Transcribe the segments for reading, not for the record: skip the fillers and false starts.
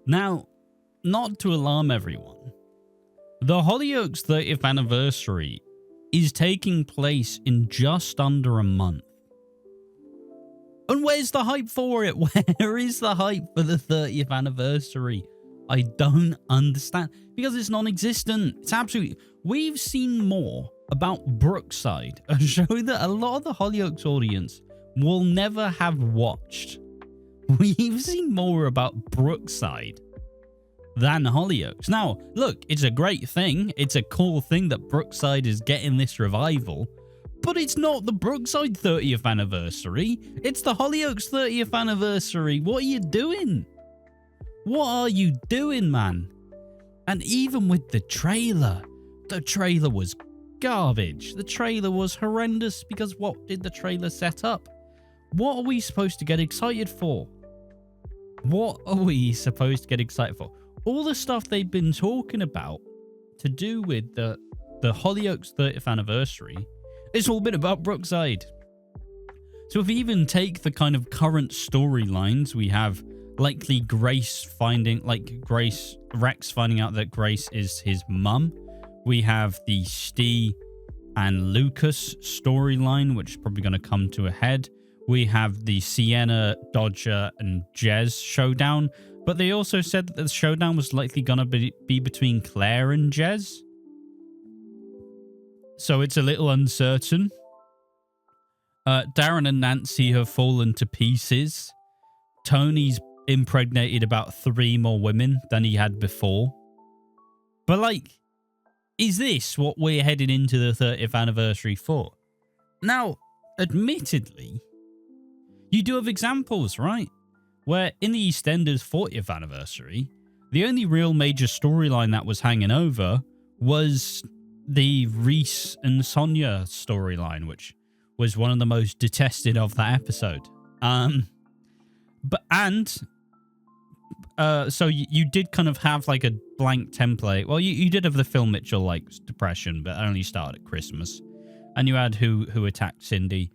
Now, not to alarm everyone, the Hollyoaks 30th anniversary is taking place in just under a month. And where's the hype for it? Where is the hype for the 30th anniversary? I don't understand. Because it's non-existent. It's absolutely... We've seen more about Brookside, a show that a lot of the Hollyoaks audience will never have watched. We've seen more about Brookside than Hollyoaks. Now, look, it's a great thing. It's a cool thing that Brookside is getting this revival. But it's not the Brookside 30th anniversary. It's the Hollyoaks 30th anniversary. What are you doing? What are you doing, man? And even with the trailer was garbage. The trailer was horrendous because what did the trailer set up? What are we supposed to get excited for? What are we supposed to get excited for? All the stuff they've been talking about to do with the Hollyoaks 30th anniversary, it's all been about Brookside. So if we even take the kind of current storylines, we have likely Rex finding out that Grace is his mum. We have the Steve and Lucas storyline, which is probably going to come to a head. We have the Sienna, Dodger, and Jez showdown. But they also said that the showdown was likely going to be between Claire and Jez. So it's a little uncertain. Darren and Nancy have fallen to pieces. Tony's impregnated about 3 more women than he had before. But, like, is this what we're heading into the 30th anniversary for? Now, admittedly, you do have examples, right? Where in the EastEnders 40th anniversary, the only real major storyline that was hanging over was the Reese and Sonia storyline, which was one of the most detested of that episode. So you did kind of have like a blank template. Well, you did have the Phil Mitchell like depression, but it only started at Christmas. And you had who attacked Cindy.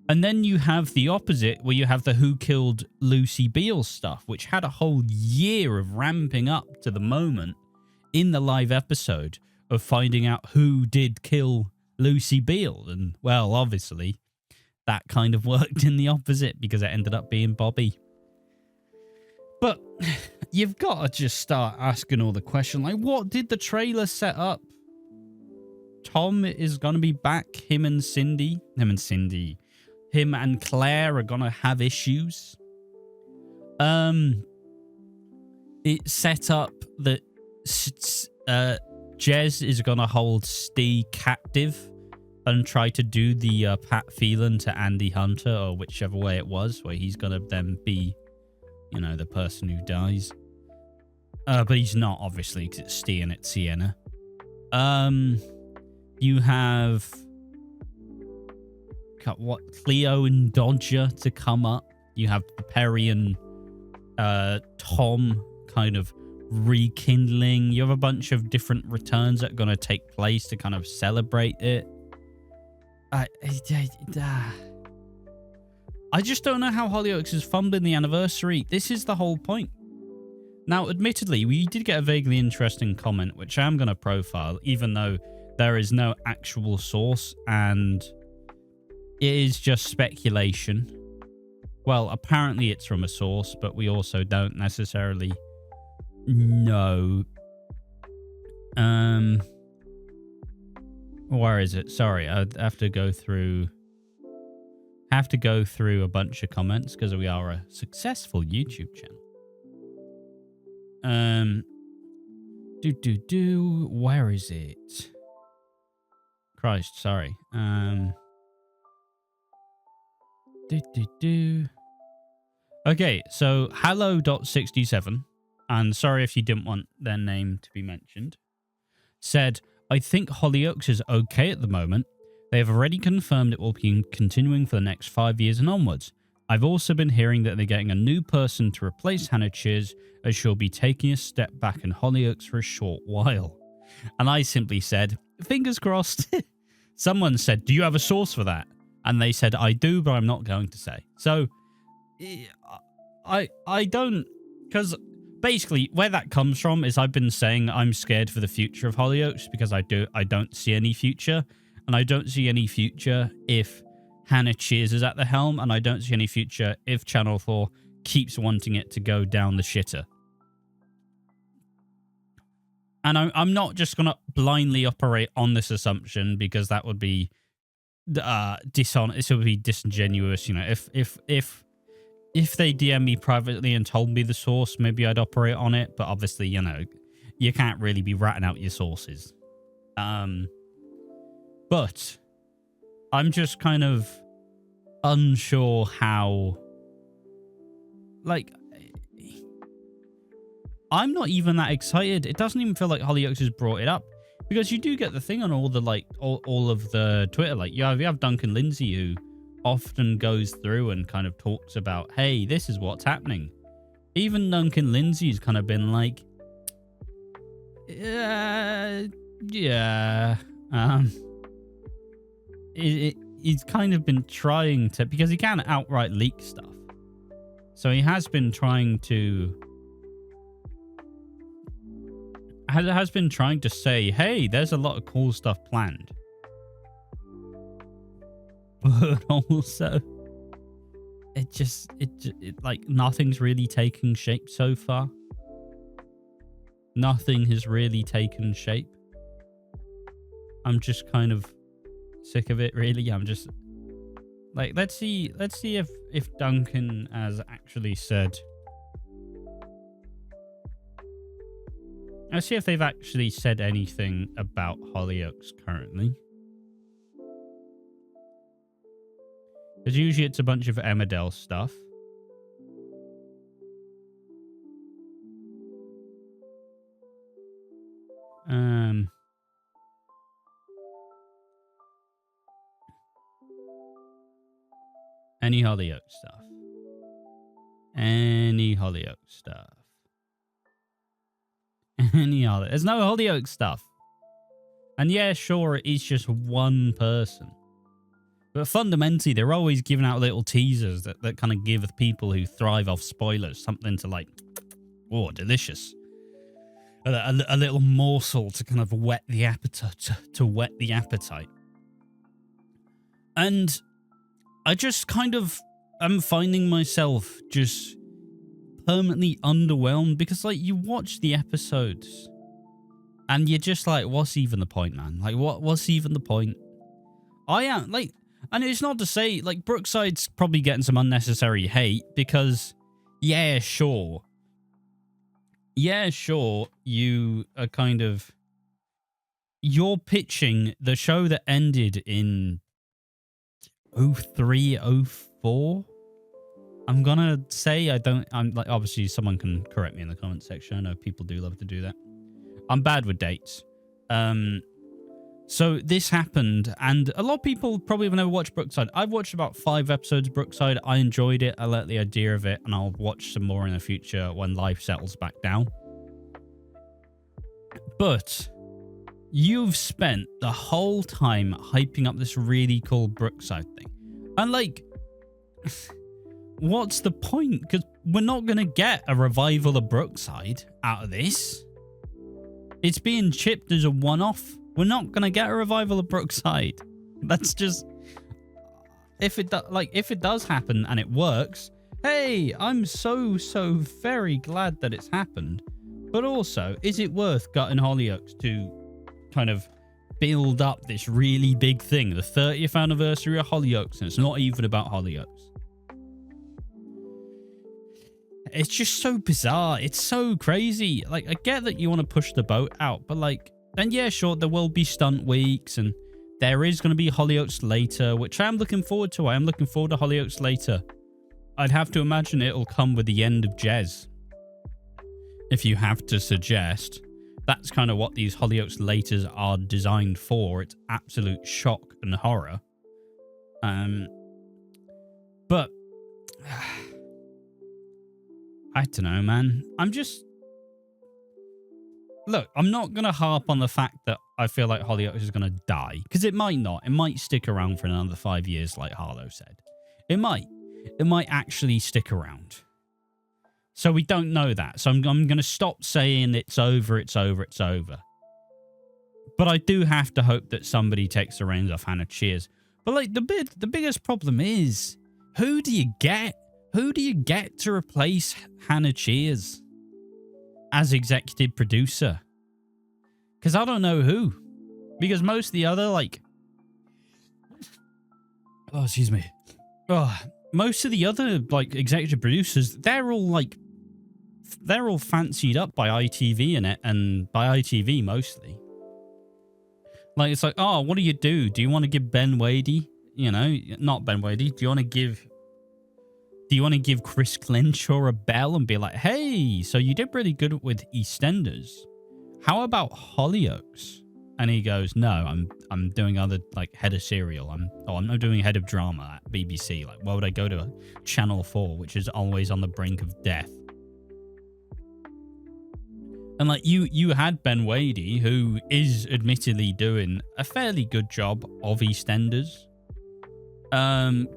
And then you have the opposite, where you have the who killed Lucy Beale stuff, which had a whole year of ramping up to the moment in the live episode of finding out who did kill Lucy Beale. And, well, obviously, that kind of worked in the opposite because it ended up being Bobby. But you've got to just start asking all the questions. Like, what did the trailer set up? Tom is going to be back. Him and Claire are going to have issues. It set up that Jez is going to hold Steve captive and try to do the Pat Phelan to Andy Hunter, or whichever way it was, where he's going to then be, you know, the person who dies. But he's not, obviously, because it's Steve and it's Sienna. You have Cleo and Dodger to come up. You have Perry and Tom kind of rekindling. You have a bunch of different returns that are going to take place to kind of celebrate it. I just don't know how Hollyoaks is fumbling the anniversary. This is the whole point. Now, admittedly, we did get a vaguely interesting comment, which I am going to profile, even though there is no actual source and it is just speculation. Well, apparently it's from a source, but we also don't necessarily know. Where is it? Sorry, I have to go through a bunch of comments because we are a successful YouTube channel. Where is it? Christ, sorry. Okay, so Hallow.67, and sorry if you didn't want their name to be mentioned, said, I think Hollyoaks is okay at the moment. They have already confirmed it will be continuing for the next 5 years and onwards. I've also been hearing that they're getting a new person to replace Hannah Cheers, as she'll be taking a step back in Hollyoaks for a short while. And I simply said, fingers crossed. Someone said, do you have a source for that? And they said, I do, but I'm not going to say. So, I don't, because basically, where that comes from is I've been saying I'm scared for the future of Hollyoaks because I don't see any future. And I don't see any future if Hannah Cheers is at the helm. And I don't see any future if Channel 4 keeps wanting it to go down the shitter. And I'm not just going to blindly operate on this assumption because that would be dishonest. It would be disingenuous. You know, if they DM me privately and told me the source, maybe I'd operate on it. But obviously, you know, you can't really be ratting out your sources. But I'm just kind of unsure how, like, I'm not even that excited. It doesn't even feel like Hollyoaks has brought it up because you do get the thing on all the, like, all of the Twitter. Like, you have Duncan Lindsay who often goes through and kind of talks about, hey, this is what's happening. Even Duncan Lindsay's kind of been like, yeah. He's kind of been trying to, because he can't outright leak stuff. So he has been trying to, has been trying to say, hey, there's a lot of cool stuff planned. But also, it like nothing's really taken shape so far. Nothing has really taken shape. I'm just kind of sick of it, really. I'm just like, let's see if Duncan has actually said. Let's see if they've actually said anything about Hollyoaks currently. Because usually it's a bunch of Emmerdale stuff. Any Hollyoaks stuff. Any Hollyoaks stuff. There's no Hollyoaks stuff. And yeah, sure, it is just one person. But fundamentally, they're always giving out little teasers that kind of give people who thrive off spoilers something to like, oh, delicious. A little morsel to kind of whet the appetite, to whet the appetite. And I just kind of am finding myself just permanently underwhelmed because, like, you watch the episodes and you're just like, what's even the point, man? Like, what's even the point? I am, like, and it's not to say, like, Brookside's probably getting some unnecessary hate because, yeah, sure, you are kind of, you're pitching the show that ended in 03, 04. I'm gonna say I'm like, obviously someone can correct me in the comment section. I know people do love to do that. I'm bad with dates. So this happened, and a lot of people probably have never watched Brookside. I've watched about 5 episodes of Brookside. I enjoyed it. I like the idea of it, and I'll watch some more in the future when life settles back down. But you've spent the whole time hyping up this really cool Brookside thing. And, like, what's the point? Because we're not going to get a revival of Brookside out of this. It's being chipped as a one-off. We're not going to get a revival of Brookside. That's just... If it does happen and it works, hey, I'm so very glad that it's happened. But also, is it worth gutting Hollyoaks to kind of build up this really big thing? The 30th anniversary of Hollyoaks, and it's not even about Hollyoaks. It's just so bizarre. It's so crazy. Like, I get that you want to push the boat out, but like, and yeah, sure, there will be stunt weeks, and there is going to be Hollyoaks later, which I am looking forward to. I am looking forward to Hollyoaks later. I'd have to imagine it'll come with the end of Jez. If you have to suggest, that's kind of what these Hollyoaks laters are designed for. It's absolute shock and horror. But I don't know, man. Look, I'm not going to harp on the fact that I feel like Hollyoaks is going to die. Because it might not. It might stick around for another 5 years, like Harlow said. It might. It might actually stick around. So we don't know that. So I'm going to stop saying it's over, it's over, it's over. But I do have to hope that somebody takes the reins off Hannah Cheers. But like the biggest problem is, who do you get? Who do you get to replace Hannah Cheers as executive producer? Because I don't know who. Because most of the other, like... Oh, excuse me. Oh, most of the other, like, executive producers, they're all fancied up by ITV in it, and by ITV mostly. Like, it's like, oh, what do you do? Do you want to give Ben Wadey, you know, not Ben Wadey, do you want to give Chris Clinchor a bell and be like, hey, so you did really good with EastEnders. How about Hollyoaks? And he goes, no, I'm doing other, like, head of serial. I'm not doing head of drama at BBC. Like, why would I go to Channel 4, which is always on the brink of death? And, like, you had Ben Wadey, who is admittedly doing a fairly good job of EastEnders.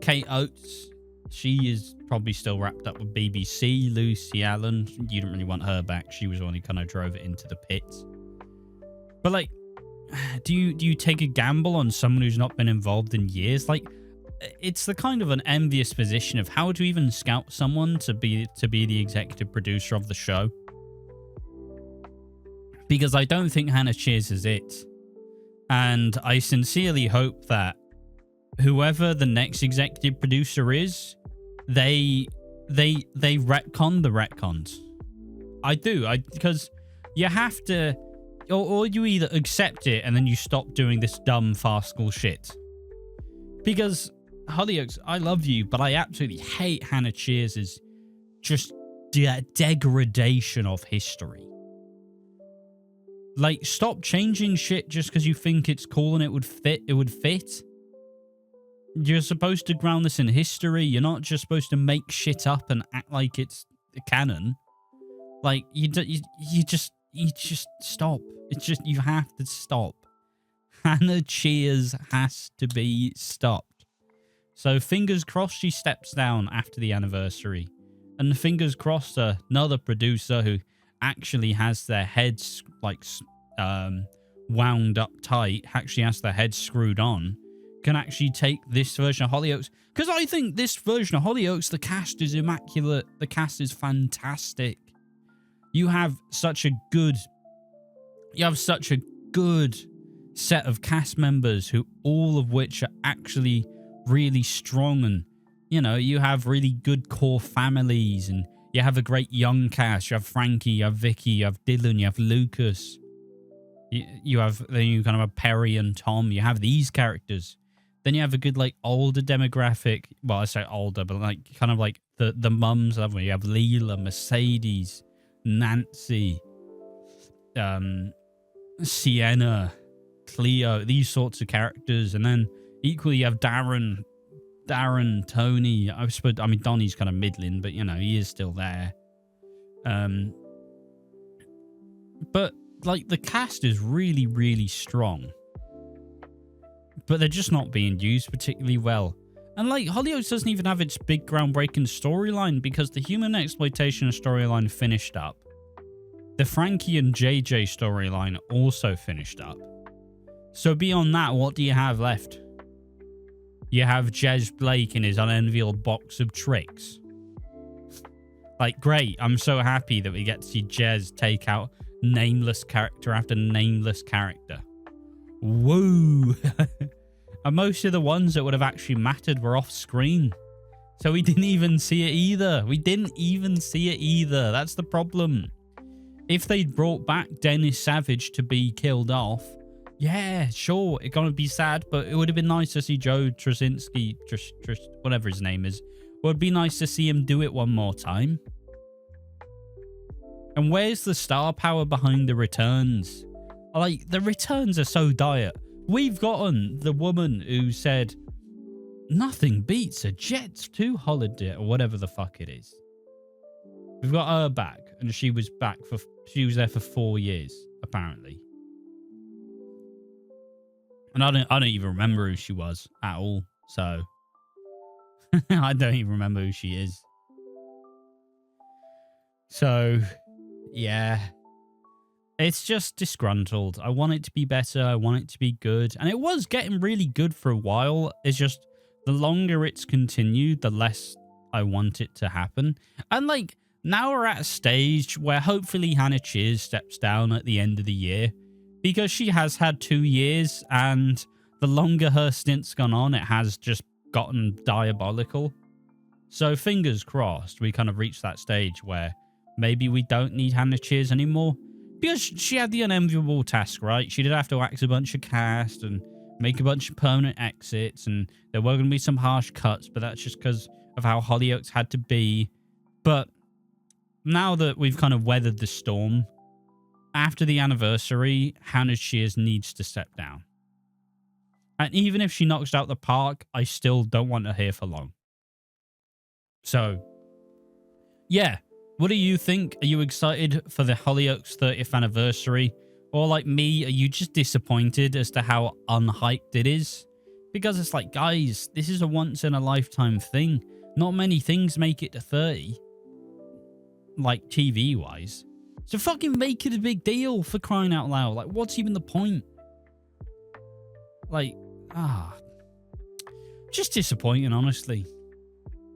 Kate Oates, she is probably still wrapped up with BBC. Lucy Allen, you didn't really want her back. She was the one who kind of drove it into the pits. But, like, do you take a gamble on someone who's not been involved in years? Like, it's the kind of an envious position of how to even scout someone to be the executive producer of the show. Because I don't think Hannah Cheers is it. And I sincerely hope that whoever the next executive producer is, they retcon the retcons. I do. Because you have to... Or you either accept it and then you stop doing this dumb farcical shit. Because, Hollyoaks, I love you, but I absolutely hate Hannah Cheers' just degradation of history. Like, stop changing shit just because you think it's cool and it would fit. You're supposed to ground this in history. You're not just supposed to make shit up and act like it's canon. Like, you just stop. It's just, you have to stop. Hannah Cheers has to be stopped. So fingers crossed she steps down after the anniversary. And fingers crossed another producer who actually has their heads, like, wound up tight, actually has their heads screwed on, can actually take this version of Hollyoaks. Because I think this version of Hollyoaks, the cast is immaculate. The cast is fantastic. You have such a good set of cast members who all of which are actually really strong, and you know, you have really good core families, and you have a great young cast. You have Frankie, you have Vicky, you have Dylan, you have Lucas. You kind of have Perry and Tom. You have these characters. Then you have a good, like, older demographic. Well, I say older, but like kind of like the mums. You have Leela, Mercedes, Nancy, Sienna, Cleo, these sorts of characters. And then equally you have Darren, Tony. I mean, Donnie's kind of middling, but you know, he is still there. But like, the cast is really, really strong, but they're just not being used particularly well. And like, Hollyoaks doesn't even have its big groundbreaking storyline, because the human exploitation storyline finished up. The Frankie and JJ storyline also finished up. So beyond that, what do you have left? You have Jez Blake in his unenviable box of tricks. Like, great. I'm so happy that we get to see Jez take out nameless character after nameless character. Woo! And most of the ones that would have actually mattered were off screen. So we didn't even see it either. That's the problem. If they'd brought back Dennis Savage to be killed off, yeah, sure, it's gonna be sad, but it would have been nice to see Joe Trasinski, whatever his name is. It would be nice to see him do it one more time. And where's the star power behind the returns? Like, the returns are so dire. We've gotten the woman who said, nothing beats a Jets 2 holiday, or whatever the fuck it is. We've got her back, and she was there for 4 years, apparently. And I don't even remember who she was at all, so I don't even remember who she is. So, yeah. It's just disgruntled. I want it to be better. I want it to be good. And it was getting really good for a while. It's just the longer it's continued, the less I want it to happen. And like, now we're at a stage where hopefully Hannah Cheers steps down at the end of the year. Because she has had 2 years, and the longer her stint's gone on, it has just gotten diabolical. So fingers crossed we kind of reach that stage where maybe we don't need Hannah Cheers anymore. Because she had the unenviable task, right? She did have to axe a bunch of cast and make a bunch of permanent exits, and there were going to be some harsh cuts, but that's just because of how Hollyoaks had to be. But now that we've kind of weathered the storm, after the anniversary, Hannah Cheers needs to step down. And even if she knocks out the park, I still don't want her here for long. So, yeah. What do you think? Are you excited for the Hollyoaks 30th anniversary? Or like me, are you just disappointed as to how unhyped it is? Because it's like, guys, this is a once-in-a-lifetime thing. Not many things make it to 30. Like, TV-wise. So fucking make it a big deal, for crying out loud. Like, what's even the point? Like, just disappointing, honestly.